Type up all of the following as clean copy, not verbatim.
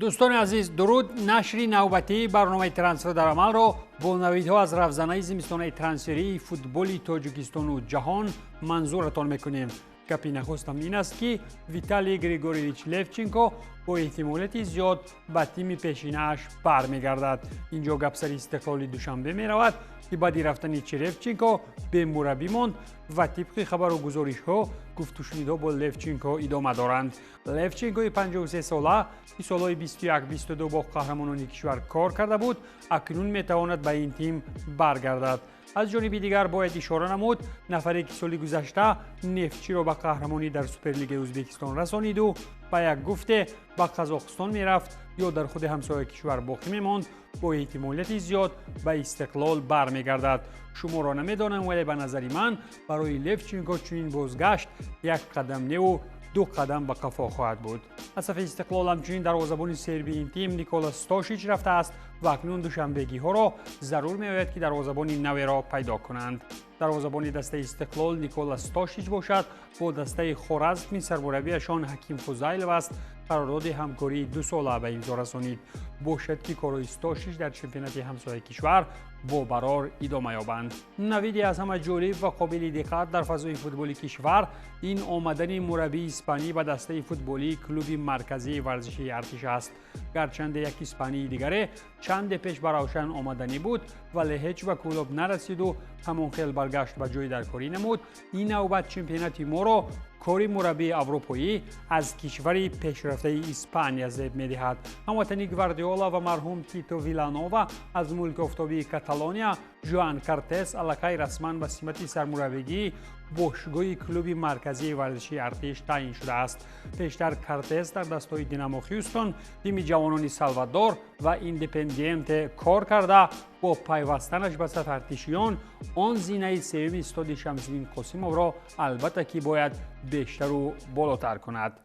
دوستان عزیز، درود. نشری نوبتی برنامه ترانسفر در عمل را با نویدها از رفزانه زمستانه ترانسفری فوتبال تاجیکستان و جهان منظورتان میکنیم. گپی نخستم این است که ویتالی گریگوریویچ لفچنکو با احتمالات زیاد به تیم پیشینه‌اش برمیگردد. اینجا گپ سر استقلال دوشنبه می رود که بعد رفتن لفچنکو به مربی ماند و طبق خبر و گزارش ها گفت و شنیدها با لفچنکو ادامه دارند. لفچنکو 53 ساله که سالهای 21-22 با قهرمانان کشور کار کرده بود، اکنون می تواند به این تیم برگردد. از جانب دیگر باید اشاره نمود نفری که سال گذشته نفتچی را به قهرمانی در سوپرلیگ ازبکستان رسانید و با یک گفته به قزاقستان میرفت یا در خود همسایه کشور باقی میماند، با احتمالات زیاد به استقلال برمیگردد. شما را نمیدانم، ولی به نظر من برای لفچنکو چنین بازگشت یک قدم نو و دو قدم به قفا خواهد بود. از طرف استقلال همچنین دروازه‌بان سربی این تیم نیکولاس ستاشیچ رفته است و اکنون دوشنبگی ها را ضرور می‌آید که دروازه‌بان نوی را پیدا کنند. دروازه‌بان دسته استقلال نیکولاس ستاشیچ باشد. با دسته خورزمی سرمربیشان حکیم فوزایلو است قرارداد همکاری 2 ساله به امضا رسانید. باشد که کارهای ستاشیچ در چمپیونات همسایه کشور با برار ادامه یابند. نویدی از همه جالب و قابل دقت در فضای فوتبالی کشور این آمدن مربی اسپانی به دسته فوتبالی کلوب مرکزی ورزشی ارتش است. گرچند یک اسپانی دیگره چند پیش بر روشن آمدنی بود ولی هیچ به کلوب نرسید و همون خیل برگشت به جای در کاری نمود. این نوبت چمپیونات ما را کاری مربی اروپایی از کشور پیشرفته اسپانیا زیب می‌دهد. هموطنی گواردیولا و مرحوم تیتو ویلانووا از ملک آفتابی کاتالونیا ژوان کارتس الکی رسما به سمت سرمربیگی باشگاه کلوب مرکزی ورزشی ارتش تعیین شده است. پیشتر کارتس در دستای دینامو هیوستون، تیم جوانان سالوادور و ایندیپندنت کار کرده. با پیوستنش به سطح ارتشیان آن زینه سوم استاد شمس‌الدین قاسمov را البته که باید بیشتر و بالاتر کند.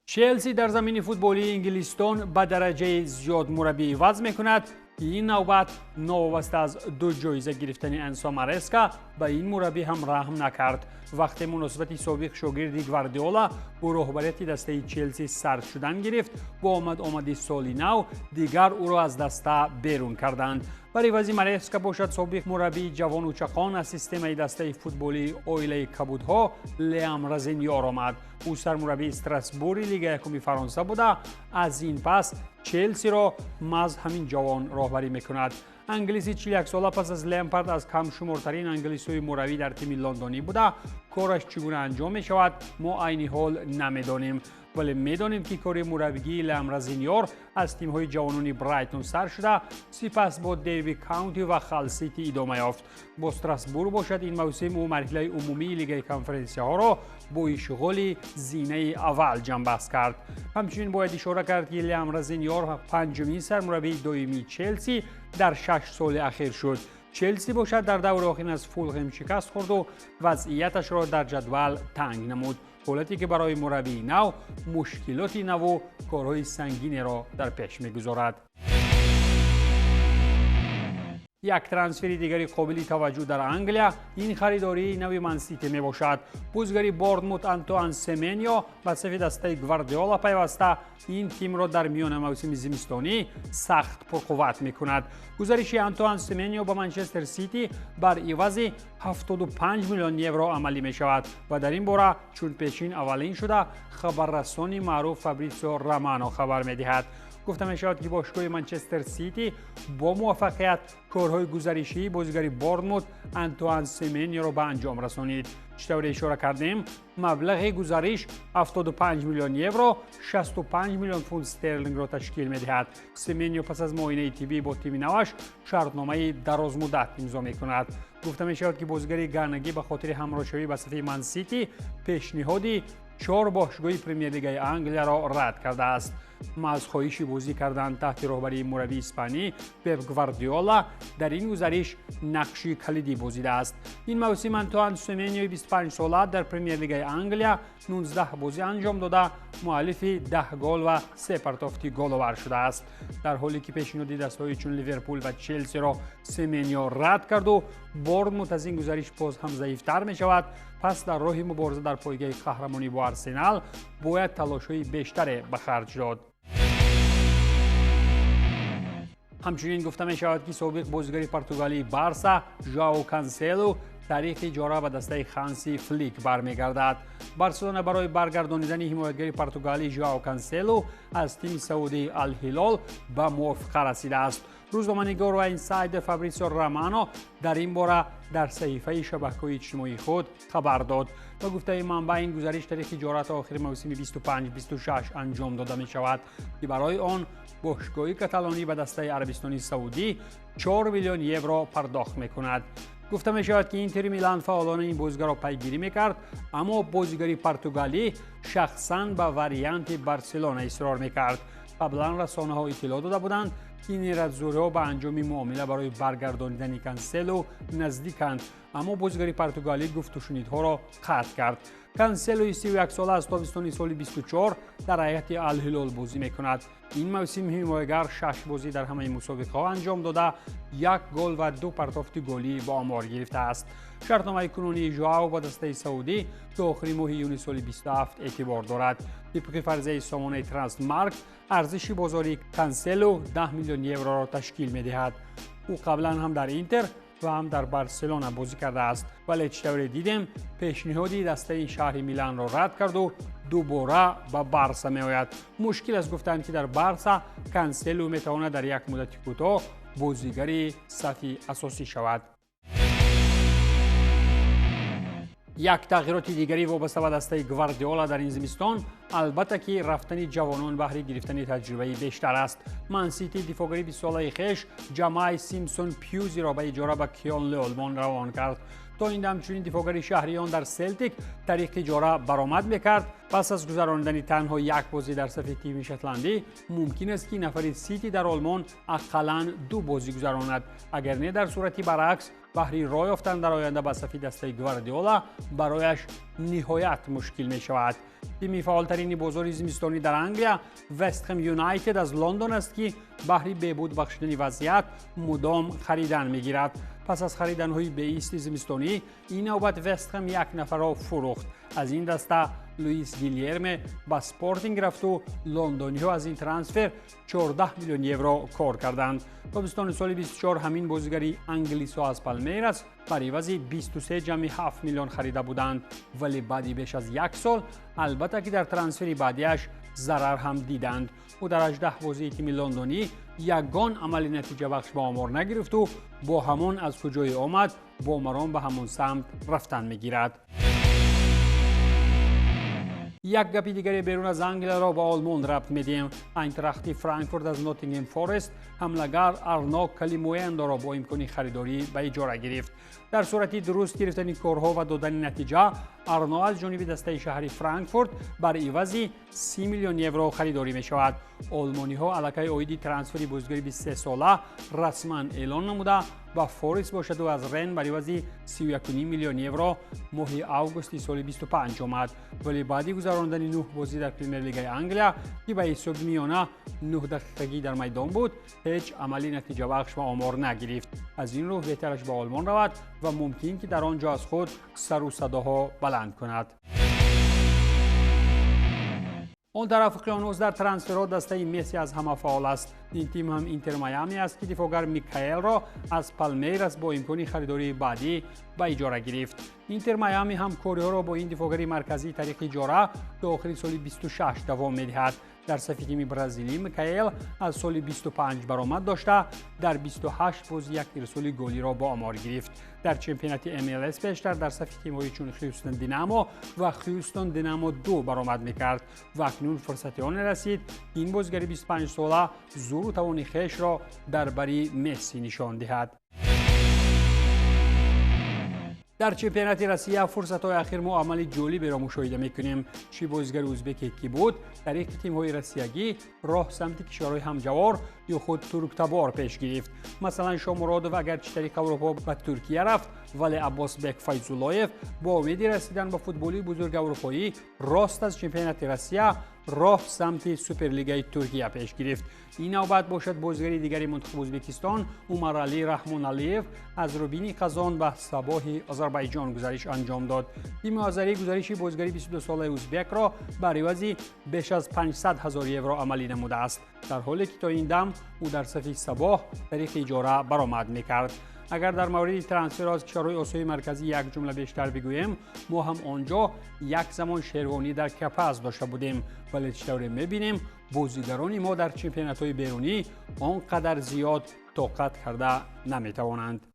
چلسی در زمین فوتبالی انگلستان به درجه زیاد مربی عوض میکند. این نوبت نوابسته از 2 جایزه گرفتن انسو مارسکا به این مربی هم رحم نکرد. وقتی مناسبت سابق شاگرد گواردیولا با رهبریت دسته چلسی سرد شدن گرفت، با آمد سالی نو دیگر او را از دسته بیرون کردند. برای عوض مارسکا باشد سابق مربی جوان و چقان از سیستم دسته فوتبالی اویله کبودها لیام رزینیور آمد. او سرمربی استراسبوری لیگ یکم فرانسه بوده. از این پس چلسی را مز همین جوان راهبری میکند. انگلیسی 41 ساله پس از لمپارد از کم شمارترین انگلیسی مربی در تیم لندنی بوده. کارش چگونه انجام می شود ما عین حال نمیدانیم، ولی میدانیم که کار مربیگی لیام رزینیور از تیم های جوانان برایتون سر شده، سپس با دیوی کاونتی و خال سیتی ادامه یافت. با استراسبور باشد این موسم او مرحله عمومی لیگ کنفرانسیه ها را با اشغال زینه اول جنبست کرد. همچنین باید اشاره کرد که لیام رزینیور پنجمین سرمربی دائمی چلسی در 6 سال اخیر شد. چلسی باشد در دور آخرین از فولهام شکست خورد و وضعیتش را در جدول تنگ نمود، حالتی که برای مربی نو مشکلاتی نو و کارهای سنگینی را در پیش می‌گذارد. یک ترانسفر دیگری قابل توجه در انگلیا این خریداری نوی منسیتی می باشد. بازیگر بورنموث آنتوان سمنیو به صف دسته گواردیولا پیوسته این تیم را در میان موسم زمستانی سخت پرقوت می کند. گزارش آنتوان سمنیو با منچستر سیتی بر عوض 75 میلیون یورو عملی می شود و در این باره چون پیشین اولین شده خبررسانی معروف فابریزیو رومانو خبر می دهد. گفته می شود که باشگاه منچستر سیتی با موفقیت کارهای گزارشی بازیگر بورنموث آنتوان سمنیو را به انجام رسانید. چطور اشاره کردیم مبلغ گزارش 75 میلیون یورو 65 میلیون پوند استرلینگ را تشکیل می دهد. سمنیو پس از معاینه طبی با تیم نوش شرطنامه دراز مدت امضا می کند. گفته می شود که بازیگر گانگی به خاطر همراهی به صف من سیتی پیشنهادی 4 باشگاه پرمیر لیگ انگلیا را رد کرده است. از خواهش بازی کردن تحت رهبری مربی اسپانی پپ گواردیولا در این گزارش نقشی کلیدی بازیده است. این موسم آنتوان سمنیو 25 ساله در پرمیر لیگ انگلیا 19 بازی انجام داده، مؤلف 10 گل و 3 پرتافت گل آور شده است. در حالی که پیشنهاد دسته‌های چون لیورپول و چلسی را سمنیو رد کرد و بورنموث از این گزارش باز هم ضعیف‌تر می شود، پس در راه مبارزه در پایگاه قهرمانی با آرسنال باید تلاش‌های بیشتری به خرج داد. همچنین گفته می شود که سابق بازیگر پرتغالی بارسا ژائو کانسلو تاریخ اجاره به دسته هانسی فلیک برمیگردد. بارسلونا برای برگردانیدن حمایتگر پرتغالی ژائو کانسلو از تیم سعودی الهلال به موافقه رسیده است. روزنامه‌نگار و اینسایدر فابریسیو رومانو در این باره در صحیفه شبکه‌های اجتماعی خود خبر داد و گفته منبع این گزارش تاریخ اجارت آخر موسم 25-26 انجام داده می شود که برای آن باشگاه کاتالانی به دسته عربستان سعودی 4 میلیون یورو پرداخت می کند. گفته می شود که اینتر میلان فعالانه این بازیگر را پیگیری می کرد، اما بازیگر پرتغالی شخصاً به واریانت بارسلونا اصرار می کرد. قبلا رسانه ها اطلاع داده بودند که نیرزوری‌ها به انجام معامله برای برگردانیدن کانسلو نزدیکند، اما بازیگر پرتغالی گفت و شنیدها را قطع کرد. کانسلو 31 ساله از تابستان سال 24 در هیئت الهلال بازی میکند. این موسم حمایتگر 6 بازی در همه مسابقه‌ها انجام داده، 1 گل و 2 پرتافت گلی با آمار گرفته است. شرطنامه کنونی ژائو با دسته سعودی تا آخر ماه یونیو سال 27 اعتبار دارد. طبق فرضیه سامانه ترانسمارکت ارزش بازاری کانسلو 10 میلیون یورو را تشکیل می‌دهد. او قبلا هم در اینتر و هم در بارسلونا بازی کرده است، ولی چطور دیدیم پیشنهادی دسته این شهر میلان را رد کرد و دوباره به بارسا می آید. مشکل است گفتند که در بارسا کانسلو می تواند در یک مدت کوتاه بازیگری صف اساسی شود. یک تغییرات دیگری وابسته به دسته گواردیولا در این زمستان البته که رفتن جوانان بهره گرفتن تجربه بیشتر است. من سیتی دفاعگری 20 ساله خویش جماعی سیمسون پیوزی را به اجاره به کیانلی آلمان روان کرد. تا این دم چنین دفاعگری شهریان در سلتیک طریق اجاره برآمد میکرد. پس از گذراندن تنها یک بازی در صف تیم شتلندی ممکن است که نفر سیتی در آلمان حداقل 2 بازی گذراند. اگر نه در صورتی برعکس بهره راه یافتن در آینده به صف دسته گواردیولا برایش نهایت مشکل می شود. تیم فعالترین بازار زمستانی در انگلیا وست هم یونایتد از لندن است که بهره بهبود بخشیدن وضعیت مدام خریدن می گیرد. پس از خریدن‌های به ایست زمستانی این نوبت وست هم یک نفر را فروخت. از این دسته لوئیس گیلیرمه به اسپورتینگ رفت و لندنی‌ها از این ترانسفر 14 میلیون یورو کار کردند. تابستان سال 24 همین بازیگری انگلیس‌ها از پالمیراس بر عوض 23.7 میلیون خریده بودند، ولی بعد بیش از یک سال البته که در ترانسفر بعدیش ضرر هم دیدند. او در 18 بازی تیم لندنی یگان عملی نتیجه بخش به آمار نگرفت و با همان از کجای آمد با مرام به همون سمت رفتن میگیرد. یک گپ دیگری بیرون از انگلیا را به آلمان ربط میدیم. اینتراخت فرانکفورت از ناتینگهام فارست حمله‌گر آرنا کلیمویندا را با امکان خریداری به اجاره گرفت. در صورتی درست گرفتن کارها و دادن نتیجه آرنا از جانب دسته شهری فرانکفورت بر عوض 30 میلیون یورو خریداری می شود. آلمانی ها علاقه اویدی ترانسفر بازیگر 23 ساله رسما اعلان نموده و فارس باشد و از رن بر عوض 31.5 میلیون یورو ماه اوگوست سال 25 آمد، ولی بعدی گذراندن 9 بازی در پرمیر لیگ انگلیا که به حساب میانه 9 دقیقگی در میدان بود هیچ عملی نتیجه بخش و آمار نگرفت. از این رو بهترش به آلمان رود و ممکن که در آنجا از خود سر و صداها بلند کند. اون طرف اقیانوس در ترانسفرها دسته مسی از همه فعال است. این تیم هم اینتر میامی است که دفاعگر میکائیل را از پالمیراس با امکان خریداری بعدی به اجاره گرفت. اینتر میامی هم کاری‌ها را با این دفاعگر مرکزی طریق اجاره تا آخر سال 26 دوام می‌دهد. در صف تیم برزیلی میکائیل از سال 25 برآمد داشته در 28 بازی یک ارسال گلی را با آمار گرفت. در چمپیونات MLS پیشتر در صف تیم‌های چون هیوستن دینامو و هیوستن دینامو 2 برآمد می‌کرد و اکنون فرصت آن رسید این بازیگر 25 ساله زور و توان خویش را در بری مسی نشان دهد. در چمپیونات روسیه فرصت‌های اخیر ما عملی جالبی را مشاهده می‌کنیم. چی بازیگر ازبکی که بود در یک تیم‌های روسیایی راه سمت کشورهای همجوار یا خود ترک تبار پیش گرفت. مثلا شامورادوف اگرچه طریق اروپا به ترکیه رفت، ولی عباس بک فیض‌الله‌یف با امید رسیدن به فوتبالی بزرگ اروپایی راست از چمپیونات روسیه راه سمت سوپرلیگای ترکیه پیش گرفت. این نوبت باشد بازیگر دیگری منتخب ازبکستان عمرعلی رحمانعلیف از روبین قزان به صباح آذربایجان گزارش انجام داد. تیم آذری گزارش بازیگر 22 ساله ازبک را بر عوض بیش از 500,000 یورو عملی نموده است، در حالی که تا این دم او در صف صباح طریق اجاره برآمد می‌کرد. اگر در مورد ترانسفر از کشورهای آسیای مرکزی یک جمله بیشتر بگویم، ما هم آنجا یک زمان شیروانی در کپاز داشته بودیم، ولی چطوری می‌بینیم بازیگران ما در چمپیونات‌های بیرونی آنقدر زیاد طاقت کرده نمی‌توانند.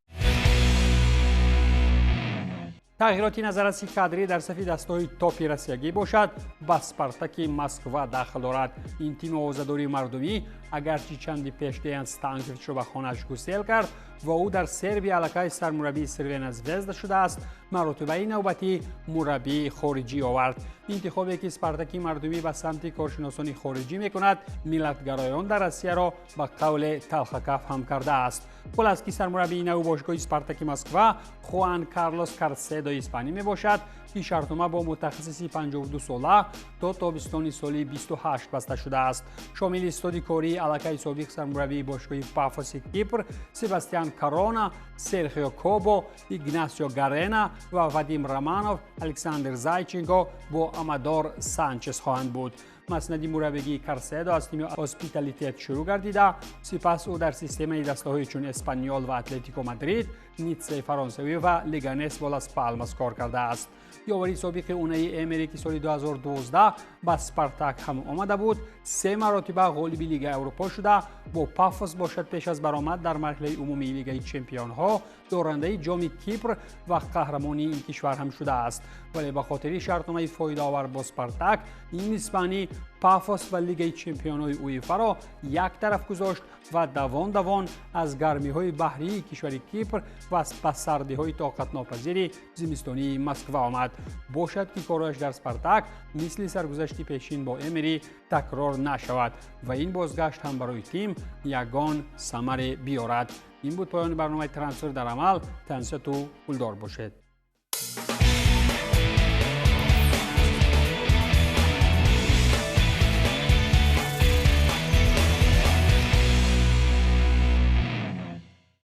تغییراتی نظررسی کادری در صف دسته‌های تاپی روسیایی باشد به اسپارتاک مسکو داخل دارد. این تیم آوازه‌داری مردمی اگرچه چندی پیش ستانکویچ را به خانه‌اش گسیل کرد و او در سربیا علاقه سرمربی سروینا زvezda شده است، مراتبه نوبتی مربی خارجی آورد. انتخابی که اسپارتاک مردمی به سمت کارشناسان خارجی میکند ملت‌گرایان در روسیه را به قول تلخ هم کرده است. پولسکی سرمربی نو باشگاه اسپارتاک مسکو خوان کارلوس کارسدو اسپانی می باشد که شرطنامه با متخصصی 52 ساله تا تابستان سال 28 بسته شده است. شامل استودی کاری علاقه سابق سرمربی باشگاه پافوس کیپر سباستیان کارونا، سرخیو کوبو، ایگناسیو گارینا و وادیم رامانوف، الکساندر زایچنکو با امادور سانچز خواهند بود. مسند مربیگی کارسدو از تیم هاسپیتالیتیت شروع گردیده، سپس او در سیستم دسته‌های چون اسپانیول و اتلتیکو مادرید، نیتسه فرانسوی و لیگانس و لاس پالماس کار کرده است. یاوری سابق اونای امری که سال 2012 با اسپارتاک هم آمده بود، 3 مرتبه غالب لیگ اروپا شده، با پافوس باشد پیش از برآمد در مرحله عمومی لیگ چمپیون‌ها دارنده جام کیپر و قهرمانی این کشور هم شده است، ولی به خاطر شرطنامه فایده‌آور با اسپارتاک این اسپانی پافوس و لیگ چمپیون‌های اویفا را یک طرف گذاشت و دوان از گرمی‌های بحری کشور کیپر و از سردی‌های طاقت ناپذیر زمستانی مسکو آمد. باشد که کارش در اسپارتاک مثل سرگذشت پیشین با امری تکرار نشود و این بازگشت هم برای تیم یگان ثمر بیارد. این بود پایان برنامه ترانسفر در عمل. تنسیتو پولدار باشد.